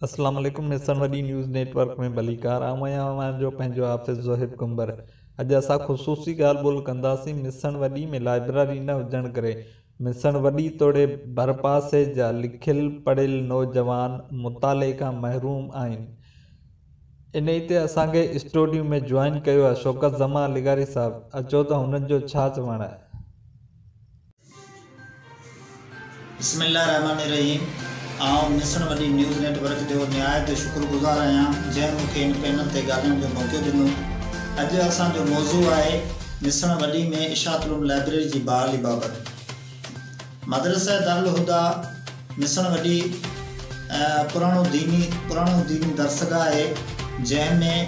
अस्सलाम वालेकुम। मिसन वडी न्यूज़ नेटवर्क में भलीकार आऊं जो पंहिंजो हाफ़िज़ ज़ोहिब कुंबर। अॼु असां ख़ुसूसी ॻाल्हि ॿोल कंदासीं मिसन वडी में लाइब्रेरी न हुजण करे मिसन वडी तोड़े भरपासे जा लिखियल पढ़ियल नौजवान मुताले खां महरूम आहिनि। इन ते असांखे स्टूडियो में ज्वाइन कयो आहे शौकत ज़मा लिगारी साहब। अचो त हुननि जो छा चवणु आहे। बिस्मिल्लाहिर्रहमानिर्रहीम। आउं मिसन वडी न्यूज़ नेटवर्क जो निहायत शुक्रगुज़ार आहियां जंहिं मूंखे इन पैनल ते ॻाल्हाइण जो मौक़ो ॾिनो। अॼु असांजो मौज़ू आहे मिसन वडी में इशातुल उलूम लाइब्रेरी जी बहाली बाबति। मदरसा दारुल हुदा मिसन वडी पुराणो दीनी दरसगाह आहे जंहिंमें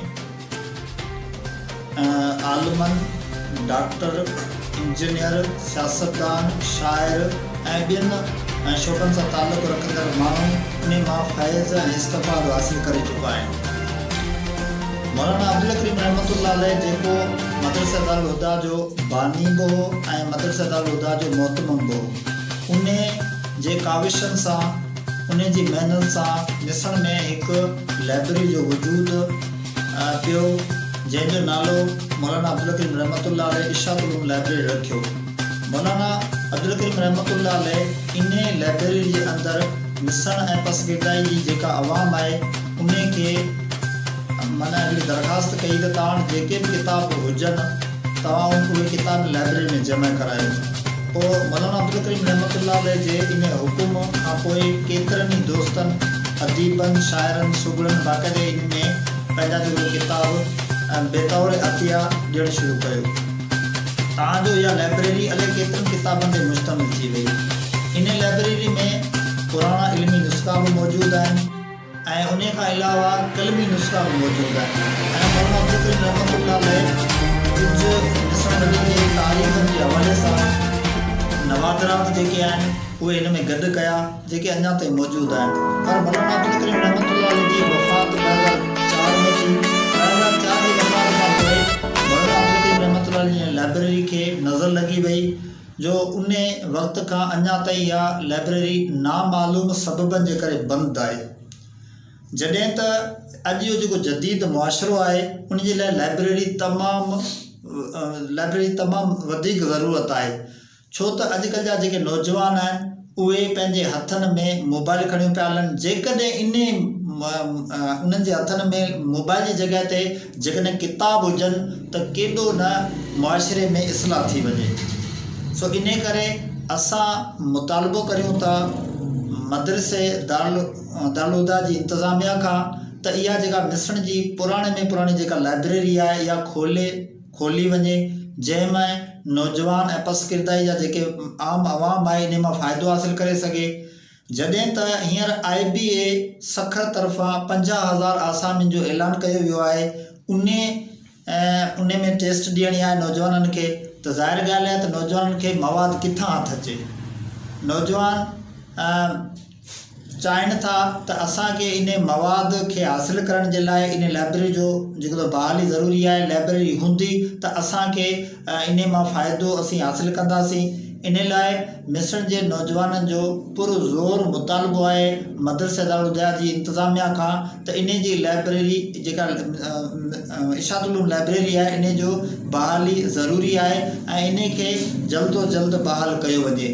आलमन, डॉक्टर, इंजीनियर, सियासतदान, शाइर ऐं ॿियनि शोबनि सां तालुक़ रखंदड़ माण्हू उन मां फ़ैज़ ऐं इस्तफ़ादो हासिल करे चुका आहिनि। मौलाना अब्दुल करीम रहमतुल्लाह अलैह जेको मदरसा दारुल हुदा जो बानी बि हो ऐं मदरसा दारुल हुदा जो मोहतमम बि हो, उन जे काविशनि सां उन जी महिनत सां मिसण में हिकु लाइब्रेरी जो वजूद पियो जंहिंजो नालो मौलाना अब्दुल करीम रहमतुल्लाह अलैह इशातुल उलूम लाइब्रेरी रखियो। मौलाना अब्दुल करीम रहमतुल्लाह अलैह इन लाइब्रेरी जे अंदरि मिसण ऐं पसगिरदाई जी जेका आवाम आहे उन खे माना हिकिड़ी दरख़्वास्त कई त तव्हां जेके बि किताब हुजनि तव्हां उहे किताब लाइब्रेरी में जमा करायो। पोइ मौलाना अब्दुल करीम रहमतुल्लाह अलैह जे इन हुकुम खां पोइ केतिरनि ई दोस्तनि, अदीबनि, शाइरनि, सुगड़नि बाक़ाइदे इन में पंहिंजा जेको किताब बेतौर अतिया ॾियणु शुरू कयो। तव्हांजो इहा लाइब्रेरी अलाए केतिरनि किताबनि ते मुश्तमिल थी वई। इन लाइब्रेरी में पुराणा इल्मी नुस्ख़ा बि मौजूदु आहिनि ऐं उन खां अलावा कलमी नुस्ख़ा बि मौजूदु आहिनि। ऐं मौलाना अब्दुल करीम रहमतुल्लाह अलैह कुझु मिसण वडी जे तारीख़नि जे हवाले सां नवादरात जेके आहिनि उहे हिन में गॾु कया जेके अञा ताईं मौजूदु आहिनि। पर मौलाना अब्दुल करीम रहमतुल्लाह अलैह जी वफ़ात 2004 में थी। 2004 जी वफ़ात खां पोइ मौलाना अब्दुल करीम रहमतुल्लाह अलैह जी लाइब्रेरी खे नज़र लॻी वई जो उन वक़्त खां अञा ताईं इहा लाइब्रेरी नामालूम सबबनि जे करे बंदि आहे। जॾहिं त अॼु जो जेको जदीद मुआशिरो आहे उन जे लाइ लाइब्रेरी तमामु वधीक ज़रूरत आहे। छो त अॼुकल्ह जा जेके नौजवान आहिनि उहे पंहिंजे हथनि में मोबाइल खणी पिया हलनि। जेकॾहिं उन्हनि जे हथनि में मोबाइल जी जॻह ते जेकॾहिं किताब हुजनि त केॾो न मुआशिरे में इस्लाह थी वञे। सो इन करे असां मुतालबो करियूं था मदरसे दारुल हुदा जी इंतिज़ामिया खां त इहा जेका मिसण जी पुराणे में पुराणी जेका लाइब्रेरी आहे इहा खोली वञे जंहिंमें नौजवान ऐं पसगिरदाई जा जेके आम आवाम आहे इन मां फ़ाइदो हासिल करे सघे। जॾहिं त हींअर IBA सखर तरफ़ां 50,000 आसामियुनि जो ऐलान कयो वियो आहे। उन में टेस्ट ॾियणी आहे नौजवाननि खे त ज़ाहिर ॻाल्हि आहे त नौजवाननि खे मवाद किथां हथु अचे। नौजवान चाहिनि था त असांखे इन मवाद खे हासिल करण जे लाइ इन लाइब्रेरी जो जेको बहाली ज़रूरी आहे। लाइब्रेरी हूंदी त असांखे इन मां फ़ाइदो असीं हासिल कंदासीं। इन लाइ मिसण जे नौजवाननि जो पुरज़ोर मुतालबो आहे मदरसा दारुल हुदा जी इंतिज़ामिया खां त इन जी लाइब्रेरी जेका इशातुल उलूम लाइब्रेरी आहे इन जो बहाली ज़रूरी आहे ऐं इन खे जल्दो जल्द बहाल कयो वञे।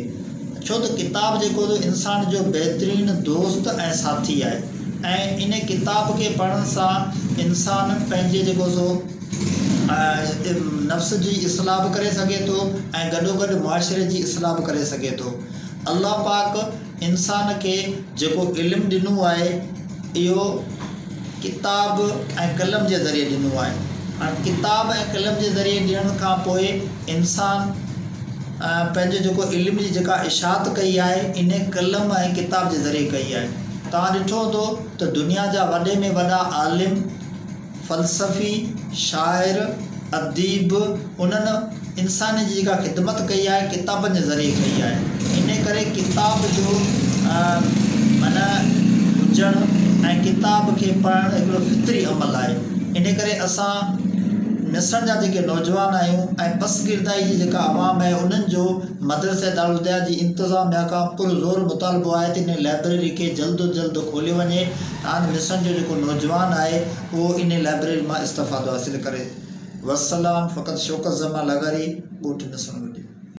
छो त किताब जेको इंसान जो बहितरीनु दोस्त ऐं साथी आहे ऐं इन किताब खे पढ़ण सां इंसान पंहिंजे जेको सो नफ़्स जी इस्लाह बि करे सघे थो ऐं गॾोगॾु मुआशिरे जी इस्लाह बि करे सघे थो। अल्लाह पाक इंसान खे जेको इल्मु ॾिनो आहे इहो किताब ऐं कलम जे ज़रिए ॾिनो आहे। हाणे किताब ऐं कलम जे ज़रिए ॾियण खां पोइ इंसान पंहिंजो जेको इल्म जी जेका इशात कई आहे इन कलम ऐं किताब जे ज़रिए कई आहे। तव्हां ॾिठो हूंदो त दुनिया जा वॾे में वॾा आलिम, फ़लसफ़ी, शाइर, अदीब उन्हनि इंसान जी जेका ख़िदमत कई आहे किताबनि जे ज़रिए कई आहे। इन करे किताब जो माना हुजणु ऐं किताब खे पढ़णु हिकिड़ो फितरी अमल आहे। इन करे असां मिसण जा जेके नौजवान आहियूं ऐं पसगिरदाई जी जेका आवाम आहे उन्हनि जो जो मदरसे दारुल जी इंतज़ामिया खां पुरज़ोर मुतालबो आहे त इन लाइब्रेरी खे जल्द जल्द खोलियो वञे ताकि मिशन जो जेको नौजवान आहे उहो इन लाइब्रेरी मां इस्तेफ़ादो हासिल करे। वसलाम फ़क़ति शौकत ज़मा लगारी ॻोठ मिशन वॾी।